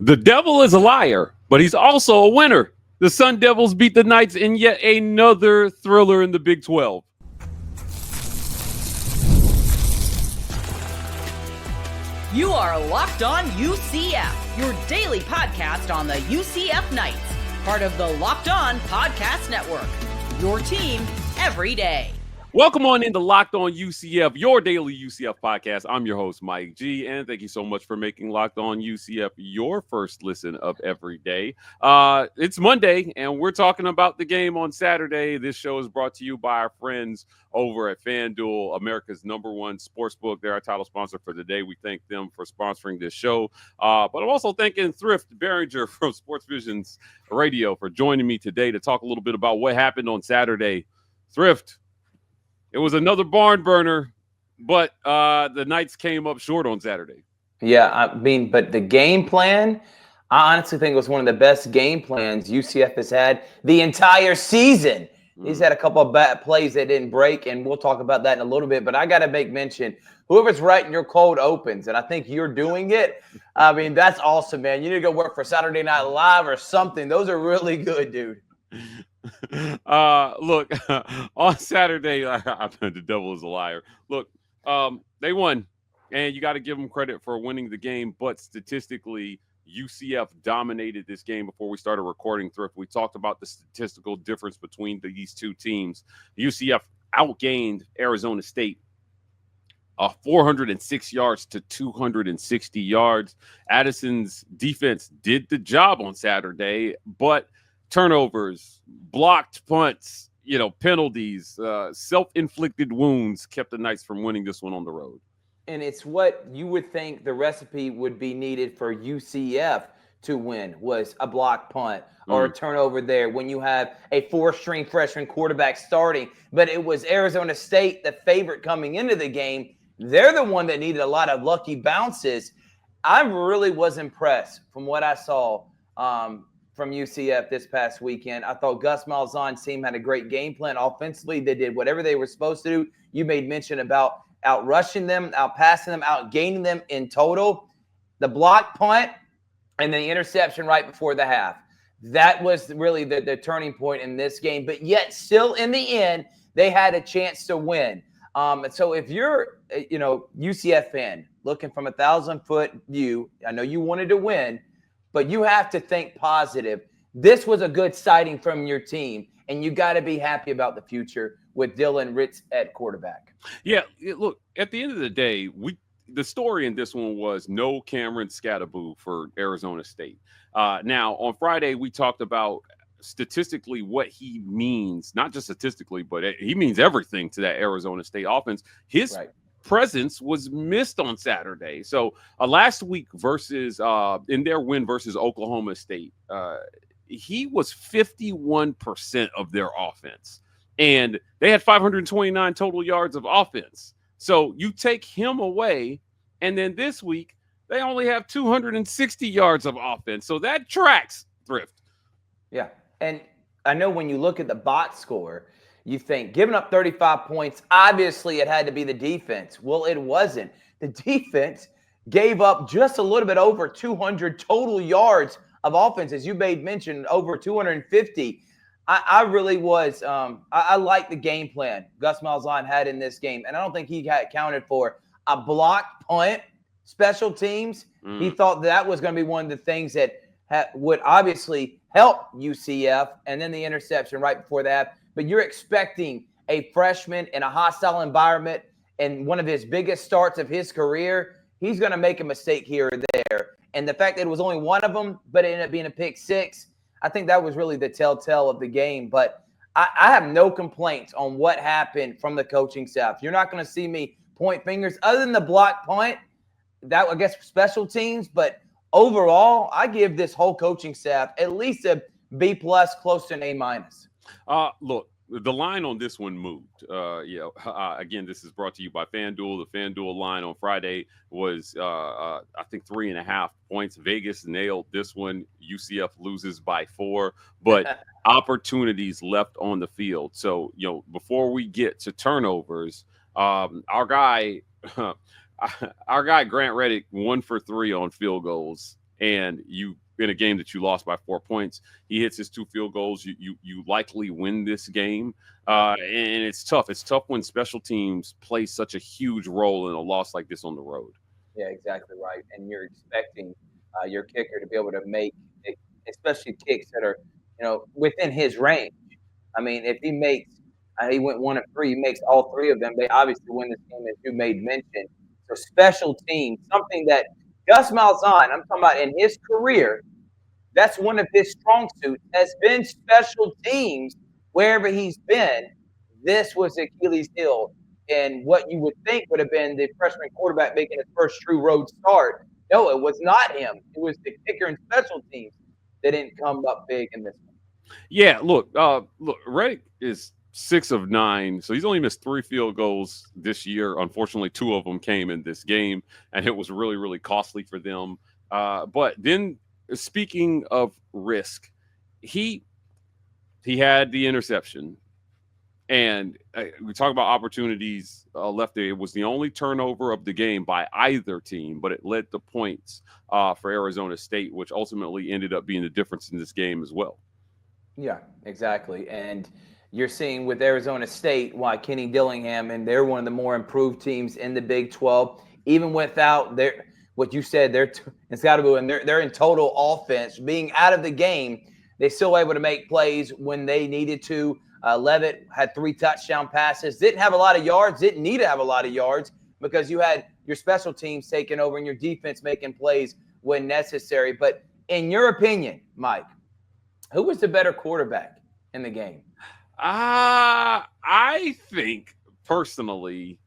The devil is a liar, but he's also a winner. The Sun Devils beat the Knights in yet another thriller in the Big 12. You are Locked On UCF, your daily podcast on the UCF Knights, part of the Locked On Podcast Network, your team every day. Welcome on into Locked On UCF, your daily UCF podcast. I'm your host, Mike G, and thank you so much for making Locked On UCF your first listen of every day. It's Monday, and we're talking about the game on Saturday. This show is brought to you by our friends over at FanDuel, America's #1 sportsbook. They're our title sponsor for the day. We thank them for sponsoring this show. But I'm also thanking Thrift Behringer from Sports Visions Radio for joining me today to talk a little bit about what happened on Saturday. Thrift, it was another barn burner, but the Knights came up short on Saturday. Yeah, I mean, but the game plan, I honestly think it was one of the best game plans UCF has had the entire season. He's had a couple of bad plays that didn't break, and we'll talk about that in a little bit. But I got to make mention, whoever's writing your cold opens, and I think you're doing it. I mean, that's awesome, man. You need to go work for Saturday Night Live or something. Those are really good, dude. Look, on Saturday, the devil is a liar. Look, they won, and you got to give them credit for winning the game. But statistically, UCF dominated this game before we started recording. Thrift, we talked about the statistical difference between these two teams. UCF outgained Arizona State 406 yards to 260 yards. Addison's defense did the job on Saturday, but turnovers, blocked punts, penalties, self-inflicted wounds kept the Knights from winning this one on the road. And it's what you would think the recipe would be needed for UCF to win was a block punt or a turnover there when you have a four-string freshman quarterback starting. But it was Arizona State, the favorite coming into the game. They're the one that needed a lot of lucky bounces. I really was impressed from what I saw from UCF this past weekend. I thought Gus Malzahn's team had a great game plan. Offensively, they did whatever they were supposed to do. You made mention about out-rushing them, out-passing them, out-gaining them in total. The block punt and the interception right before the half. That was really the turning point in this game. But yet, still in the end, they had a chance to win. So if you're, UCF fan, looking from a 1,000-foot view, I know you wanted to win, but you have to think positive. This was a good sighting from your team, and you got to be happy about the future with Dylan Rizk at quarterback. Yeah, look, at the end of the day, the story in this one was no Cameron Skattebo for Arizona State. Now, on Friday, we talked about statistically what he means, not just statistically, but he means everything to that Arizona State offense. His presence was missed on Saturday. So last week versus in their win versus Oklahoma State, he was 51% of their offense. And they had 529 total yards of offense. So you take him away, and then this week they only have 260 yards of offense. So that tracks, Thrift. Yeah, and I know when you look at the box score, you think giving up 35 points, obviously it had to be the defense. Well, it wasn't. The defense gave up just a little bit over 200 total yards of offense, as you made mention, over 250. I really was I like the game plan Gus Malzahn had in this game, and I don't think he got accounted for a block punt, special teams. He thought that was going to be one of the things that would obviously help UCF, and then the interception right before that. But you're expecting a freshman in a hostile environment and one of his biggest starts of his career, he's going to make a mistake here or there. And the fact that it was only one of them, but it ended up being a pick six, I think that was really the telltale of the game. But I have no complaints on what happened from the coaching staff. You're not going to see me point fingers other than the block punt. That, I guess, special teams. But overall, I give this whole coaching staff at least a B+, close to an A-. Look, the line on this one moved. Again, this is brought to you by FanDuel. The FanDuel line on Friday was, I think, 3.5 points. Vegas nailed this one. UCF loses by 4, but opportunities left on the field. So, before we get to turnovers, our guy Grant Reddick 1 for 3 on field goals. and you in a game that you lost by 4 points, he hits his 2 field goals. You likely win this game, and it's tough. It's tough when special teams play such a huge role in a loss like this on the road. Yeah, exactly right. And you're expecting your kicker to be able to make, especially kicks that are, within his range. I mean, if he makes, he went 1 of 3, he makes all 3 of them, they obviously win this game, as you made mention. So special teams, something that Gus Malzahn, I'm talking about in his career, that's one of his strong suits, has been special teams wherever he's been. This was Achilles' heel. And what you would think would have been the freshman quarterback making his first true road start. No, it was not him. It was the kicker and special teams that didn't come up big in this one. Yeah, look, Rizk is 6 of 9, so he's only missed 3 field goals this year. Unfortunately, 2 of them came in this game, and it was really, really costly for them. But then, speaking of Rizk, he had the interception. And we talk about opportunities left there. It was the only turnover of the game by either team, but it led to points for Arizona State, which ultimately ended up being the difference in this game as well. Yeah, exactly. And you're seeing with Arizona State why Kenny Dillingham, and they're one of the more improved teams in the Big 12, even without their, what you said, it's got to go in. They're in total offense. Being out of the game, they still able to make plays when they needed to. Levitt had 3 touchdown passes. Didn't have a lot of yards. Didn't need to have a lot of yards because you had your special teams taking over and your defense making plays when necessary. But in your opinion, Mike, who was the better quarterback in the game? I think personally,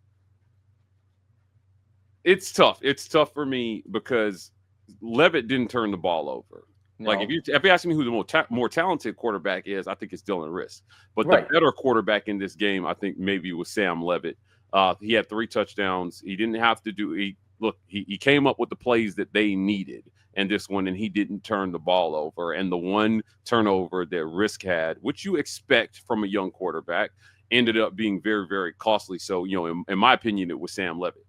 it's tough. It's tough for me because Levitt didn't turn the ball over. No. Like if you ask me who the more talented quarterback is, I think it's Dylan Rizk. But the better quarterback in this game, I think maybe was Sam Levitt. He had 3 touchdowns. He didn't have to do. He came up with the plays that they needed in this one, and he didn't turn the ball over. And the one turnover that Rizk had, which you expect from a young quarterback, ended up being very, very costly. So in my opinion, it was Sam Levitt.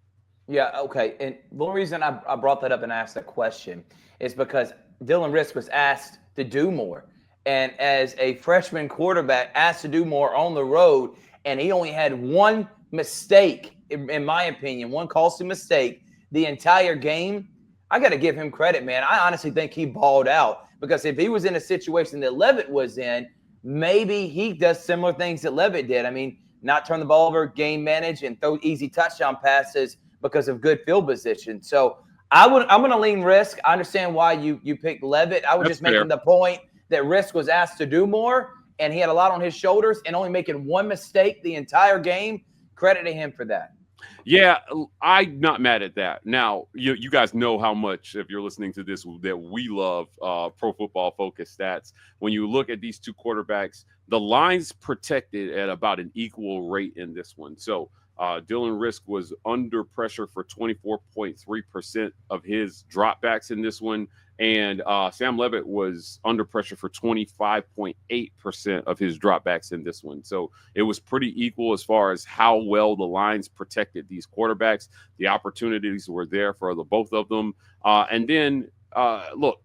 Yeah. Okay. And the only reason I brought that up and asked that question is because Dylan Rizk was asked to do more. And as a freshman quarterback, asked to do more on the road, and he only had 1 mistake, in my opinion, 1 costly mistake the entire game. I got to give him credit, man. I honestly think he balled out because if he was in a situation that Levitt was in, maybe he does similar things that Levitt did. I mean, not turn the ball over, game manage, and throw easy touchdown passes because of good field position. So I'm going to lean Rizk. I understand why you picked Levitt. I was just making the point that Rizk was asked to do more, and he had a lot on his shoulders, and only making 1 mistake the entire game. Credit to him for that. Yeah, I'm not mad at that. Now, you guys know how much, if you're listening to this, that we love Pro Football Focus stats. When you look at these 2 quarterbacks, the line's protected at about an equal rate in this one. So Dylan Rizk was under pressure for 24.3% of his dropbacks in this one. And Sam Levitt was under pressure for 25.8% of his dropbacks in this one. So it was pretty equal as far as how well the lines protected these quarterbacks. The opportunities were there for both of them. And then, look,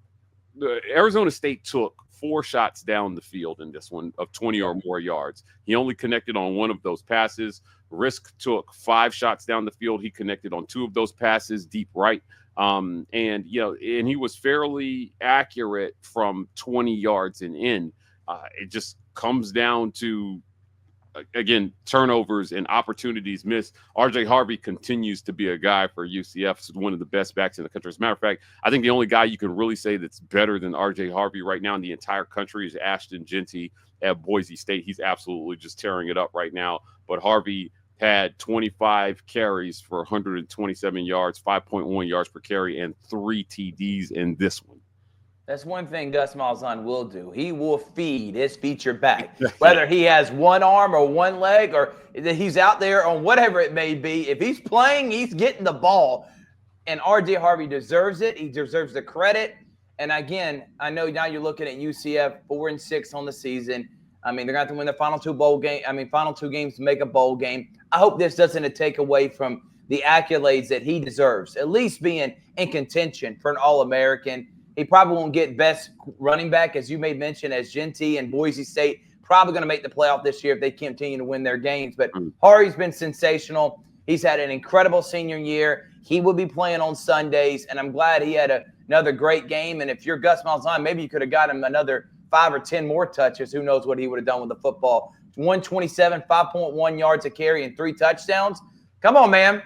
Arizona State took 4 shots down the field in this one of 20 or more yards. He only connected on 1 of those passes. Rizk took 5 shots down the field. He connected on 2 of those passes deep right. And he was fairly accurate from 20 yards and in. It just comes down to, again, turnovers and opportunities missed. RJ Harvey continues to be a guy for UCF. He's one of the best backs in the country. As a matter of fact, I think the only guy you can really say that's better than RJ Harvey right now in the entire country is Ashton Genty at Boise State. He's absolutely just tearing it up right now. But Harvey had 25 carries for 127 yards, 5.1 yards per carry, and 3 TDs in this one. That's one thing Gus Malzahn will do. He will feed his feature back, whether he has 1 arm or 1 leg or he's out there on whatever it may be. If he's playing, he's getting the ball. And RJ Harvey deserves it. He deserves the credit. And again, I know now you're looking at UCF 4-6 on the season. I mean, they're going to have to win their final 2 games to make a bowl game. I hope this doesn't take away from the accolades that he deserves, at least being in contention for an All-American. He probably won't get best running back, as you may mention, as Genty and Boise State. Probably going to make the playoff this year if they continue to win their games. But Harvey's been sensational. He's had an incredible senior year. He will be playing on Sundays, and I'm glad he had another great game. And if you're Gus Malzahn, maybe you could have got him another 5 or 10 more touches. Who knows what he would have done with the football. 127, 5.1 yards a carry, and 3 touchdowns. Come on, man.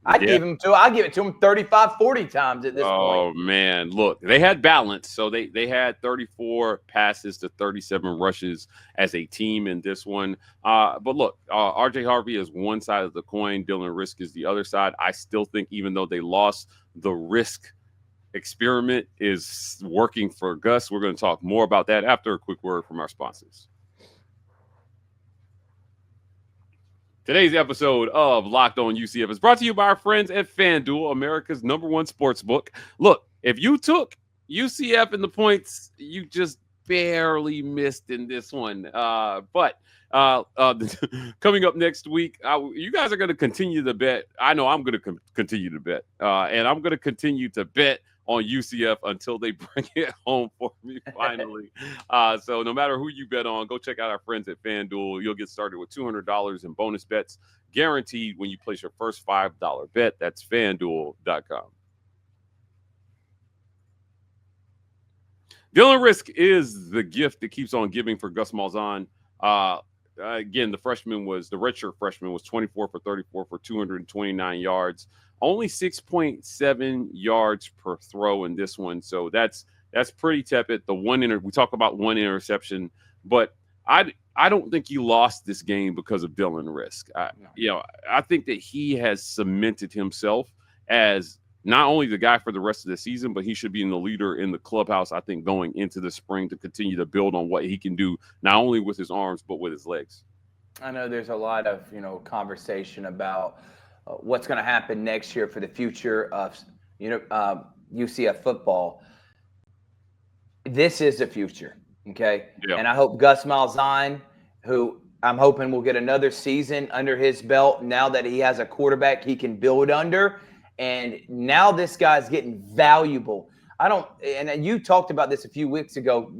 I give it to him 35, 40 times at this point. Oh, man. Look, they had balance. So they had 34 passes to 37 rushes as a team in this one. But look, RJ Harvey is one side of the coin. Dylan Rizk is the other side. I still think even though they lost, the Rizk experiment is working for Gus. We're going to talk more about that after a quick word from our sponsors. Today's episode of Locked On UCF is brought to you by our friends at FanDuel, America's #1 sports book. Look, if you took UCF in the points, you just barely missed in this one. But coming up next week, you guys are going to continue to bet. I know I'm going to continue to bet. And I'm going to continue to bet on UCF until they bring it home for me finally. So no matter who you bet on, go check out our friends at FanDuel. You'll get started with $200 in bonus bets guaranteed when you place your first $5 bet. That's FanDuel.com. Dylan Rizk is the gift that keeps on giving for Gus Malzahn. Again, the redshirt freshman was 24 for 34 for 229 yards. Only 6.7 yards per throw in this one. So that's pretty tepid. We talk about one interception, but I don't think he lost this game because of Dylan Rizk. I think that he has cemented himself as not only the guy for the rest of the season, but he should be the leader in the clubhouse, I think, going into the spring to continue to build on what he can do, not only with his arms, but with his legs. I know there's a lot of, conversation about what's going to happen next year for the future of, UCF football. This is the future, okay? Yeah. And I hope Gus Malzahn, who I'm hoping will get another season under his belt now that he has a quarterback he can build under. And now this guy's getting valuable. And you talked about this a few weeks ago.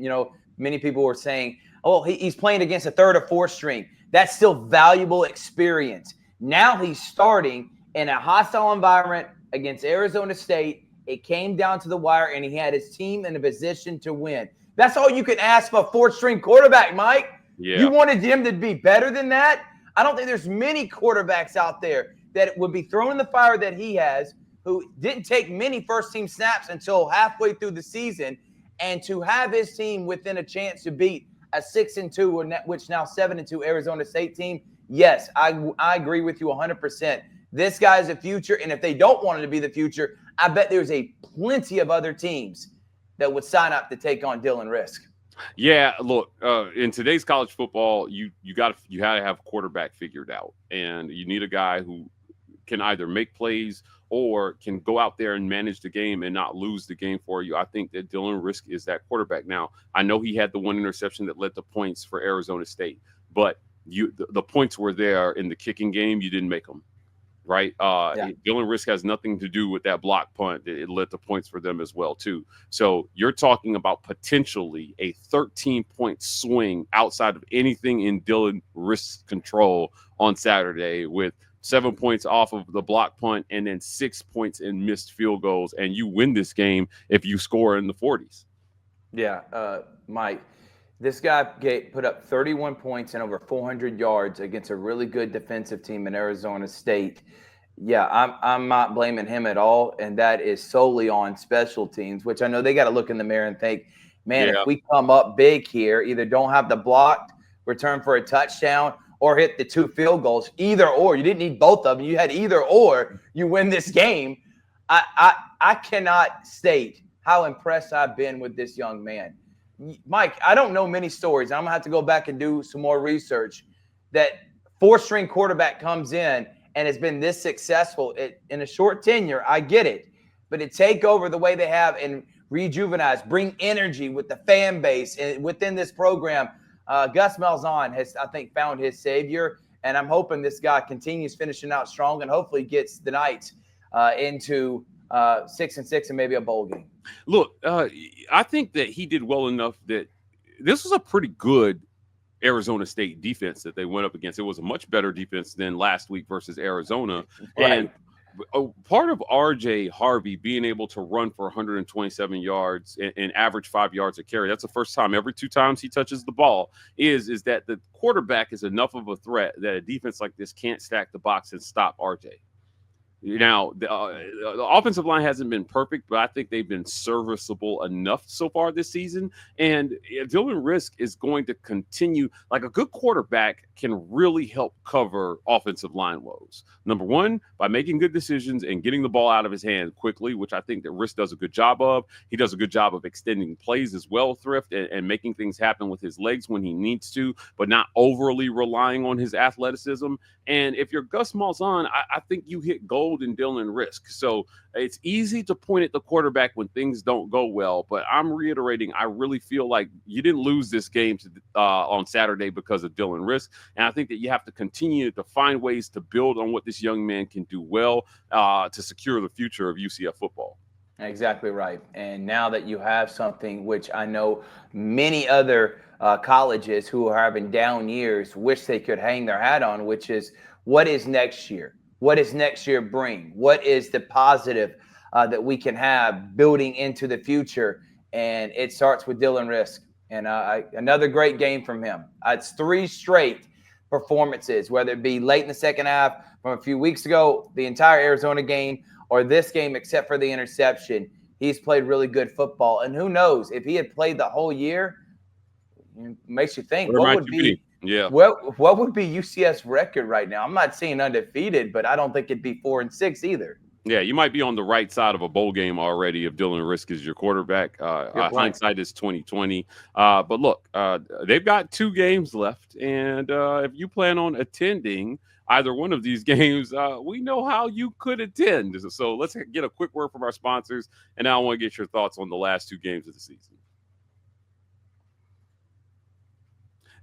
Many people were saying, oh, he's playing against a third or fourth string. That's still valuable experience. Now he's starting in a hostile environment against Arizona State. It came down to the wire, and he had his team in a position to win. That's all you can ask for a fourth-string quarterback, Mike. Yeah. You wanted him to be better than that? I don't think there's many quarterbacks out there that would be thrown in the fire that he has, who didn't take many first-team snaps until halfway through the season, and to have his team within a chance to beat a 6-2, which now 7-2 Arizona State team. Yes, I agree with you 100%. This guy's the future, and if they don't want him to be the future, I bet there's plenty of other teams that would sign up to take on Dylan Rizk. Yeah, look, in today's college football, you got to have quarterback figured out, and you need a guy who can either make plays or can go out there and manage the game and not lose the game for you. I think that Dylan Rizk is that quarterback. Now, I know he had the one interception that led to points for Arizona State, but the points were there in the kicking game. You didn't make them, right? Dylan Rizk has nothing to do with that block punt. It led to points for them as well, too. So you're talking about potentially a 13-point swing outside of anything in Dylan Rizk's control on Saturday, with 7 points off of the block punt and then 6 points in missed field goals. And you win this game if you score in the 40s. Yeah, Mike. This guy put up 31 points and over 400 yards against a really good defensive team in Arizona State. Yeah, I'm not blaming him at all, and that is solely on special teams, which I know they got to look in the mirror and think, man, if we come up big here, either don't have the blocked return for a touchdown or hit the 2 field goals, either or. You didn't need both of them. You had either or. You win this game. I cannot state how impressed I've been with this young man. Mike, I don't know many stories. I'm going to have to go back and do some more research that fourth-string quarterback comes in and has been this successful in a short tenure. I get it. But to take over the way they have and rejuvenize, bring energy with the fan base and within this program, Gus Malzahn has, I think, found his savior. And I'm hoping this guy continues finishing out strong and hopefully gets the Knights into 6-6 and maybe a bowl game. Look, I think that he did well enough that this was a pretty good Arizona State defense that they went up against. It was a much better defense than last week versus Arizona. Right. And part of RJ Harvey being able to run for 127 yards and average 5 yards a carry, that's the first time every 2 times he touches the ball, is that the quarterback is enough of a threat that a defense like this can't stack the box and stop RJ. Now, the offensive line hasn't been perfect, but I think they've been serviceable enough so far this season. And Dylan Rizk is going to continue. Like, a good quarterback can really help cover offensive line woes. Number one, by making good decisions and getting the ball out of his hand quickly, which I think that Rizk does a good job of. He does a good job of extending plays as well, Thrift, and making things happen with his legs when he needs to, but not overly relying on his athleticism. And if you're Gus Malzahn, I think you hit gold in Dylan Rizk. So it's easy to point at the quarterback when things don't go well, but I'm reiterating, I really feel like you didn't lose this game on Saturday because of Dylan Rizk. And I think that you have to continue to find ways to build on what this young man can do well to secure the future of UCF football. Exactly right. And now that you have something which I know many other colleges who are having down years wish they could hang their hat on, which is, what is next year? What does next year bring? What is the positive that we can have building into the future? And it starts with Dylan Rizk. And another great game from him. It's 3 straight performances, whether it be late in the second half from a few weeks ago, the entire Arizona game, or this game, except for the interception. He's played really good football. And who knows, if he had played the whole year, it makes you think, what would be UCF's record right now? I'm not saying undefeated, but I don't think it'd be 4-6 either. Yeah, you might be on the right side of a bowl game already if Dylan Rizk is your quarterback. Hindsight is 20/20. But look, they've got 2 games left, and if you plan on attending either one of these games, we know how you could attend. So let's get a quick word from our sponsors, and now I want to get your thoughts on the last 2 games of the season.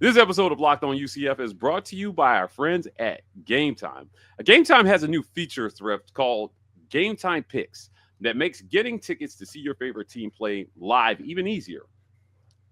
This episode of Locked On UCF is brought to you by our friends at Game Time. Game Time has a new feature, Thrift, called Game Time Picks that makes getting tickets to see your favorite team play live even easier.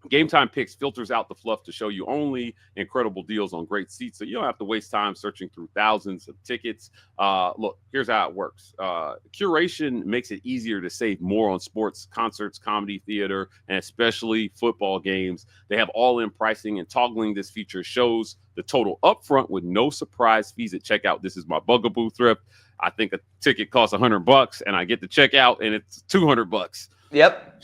Game Time Picks filters out the fluff to show you only incredible deals on great seats, so you don't have to waste time searching through thousands of tickets. Look, here's how it works. Curation makes it easier to save more on sports, concerts, comedy, theater, and especially football games. They have all-in pricing, and toggling this feature shows the total upfront with no surprise fees at checkout. This is my bugaboo, Thrift. I think a ticket costs $100, and I get to check out, and it's $200. Yep.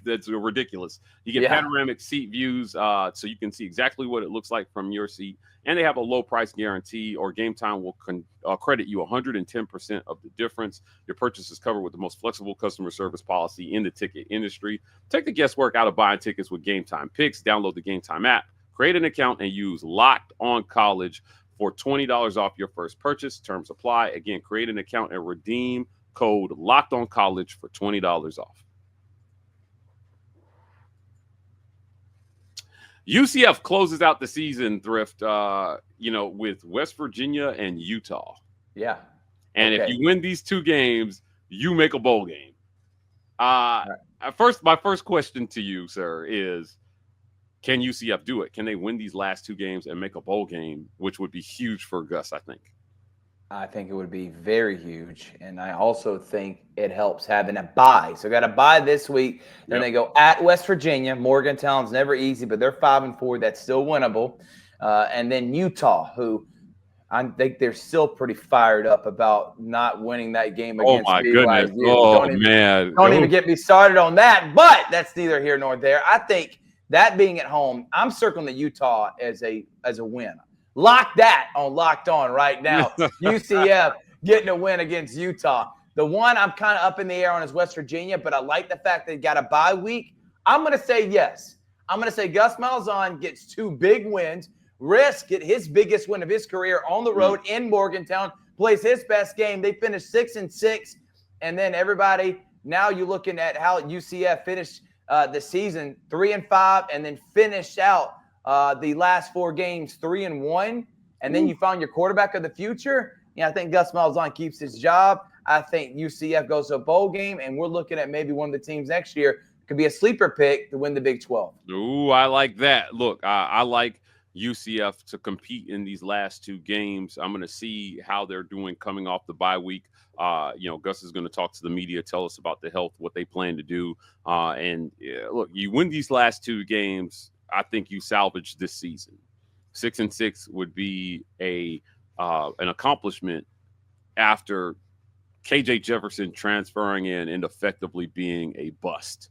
That's ridiculous. You get panoramic seat views, so you can see exactly what it looks like from your seat. And they have a low price guarantee, or Game Time will credit you 110% of the difference. Your purchase is covered with the most flexible customer service policy in the ticket industry. Take the guesswork out of buying tickets with Game Time Picks. Download the Game Time app, create an account, and use Locked On College for $20 off your first purchase. Terms apply. Again, create an account and redeem code Locked On College for $20 off. UCF closes out the season, Thrift, with West Virginia and Utah. Yeah. And if you win these 2 games, you make a bowl game. My first question to you, sir, is, can UCF do it? Can they win these last 2 games and make a bowl game, which would be huge for Gus, I think? I think it would be very huge. And I also think it helps having a bye. So got a bye this week. Then they go at West Virginia. Morgantown's never easy, but they're 5-4. That's still winnable. And then Utah, who I think they're still pretty fired up about not winning that game against BYU. Goodness. Man. Don't even get me started on that. But that's neither here nor there. I think that being at home, I'm circling the Utah as a win. Lock that on Locked On right now. UCF getting a win against Utah. The one I'm kind of up in the air on is West Virginia, but I like the fact they got a bye week. I'm going to say yes. I'm going to say Gus Malzahn gets 2 big wins. Rizk get his biggest win of his career on the road in Morgantown, plays his best game. They finished 6-6. And then everybody, now you're looking at how UCF finished the season 3-5 and then finished out the last 4 games 3-1, and then you found your quarterback of the future. I think Gus Malzahn keeps his job. I think UCF goes to a bowl game, and we're looking at maybe one of the teams next year could be a sleeper pick to win the Big 12. Ooh, I like that. Look, I like UCF to compete in these last two games. I'm going to see how they're doing coming off the bye week. Gus is going to talk to the media, tell us about the health, what they plan to do. Look, you win these last two games, I think you salvage this season. 6-6 would be an accomplishment after KJ Jefferson transferring in and effectively being a bust.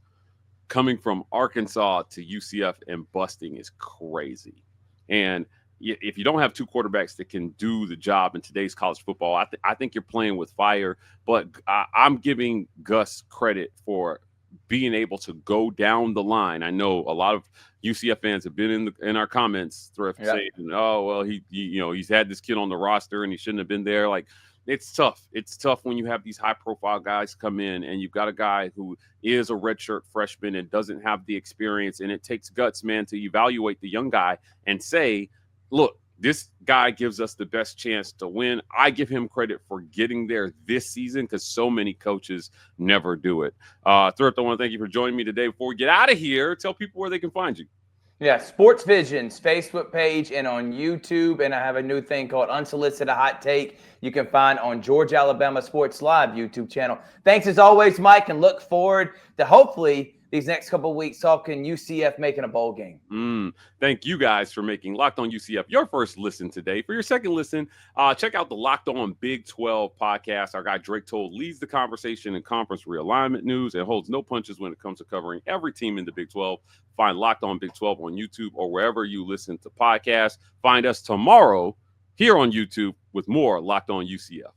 Coming from Arkansas to UCF and busting is crazy. And if you don't have two quarterbacks that can do the job in today's college football, I think you're playing with fire. But I'm giving Gus credit for being able to go down the line. I know a lot of UCF fans have been in our comments saying, "Oh, well, he's had this kid on the roster and he shouldn't have been there." Like, it's tough. It's tough when you have these high-profile guys come in and you've got a guy who is a redshirt freshman and doesn't have the experience. And it takes guts, man, to evaluate the young guy and say, look, this guy gives us the best chance to win. I give him credit for getting there this season because so many coaches never do it. Third, I want to thank you for joining me today. Before we get out of here, tell people where they can find you. Yeah, Sports Vision's Facebook page and on YouTube. And I have a new thing called Unsolicited Hot Take you can find on Georgia Alabama Sports Live YouTube channel. Thanks as always, Mike, and look forward to hopefully these next couple of weeks talking UCF making a bowl game. Thank you guys for making Locked On UCF your first listen today. For your second listen, check out the Locked On Big 12 podcast. Our guy Drake Toll leads the conversation in conference realignment news and holds no punches when it comes to covering every team in the Big 12. Find Locked On Big 12 on YouTube or wherever you listen to podcasts. Find us tomorrow here on YouTube with more Locked On UCF.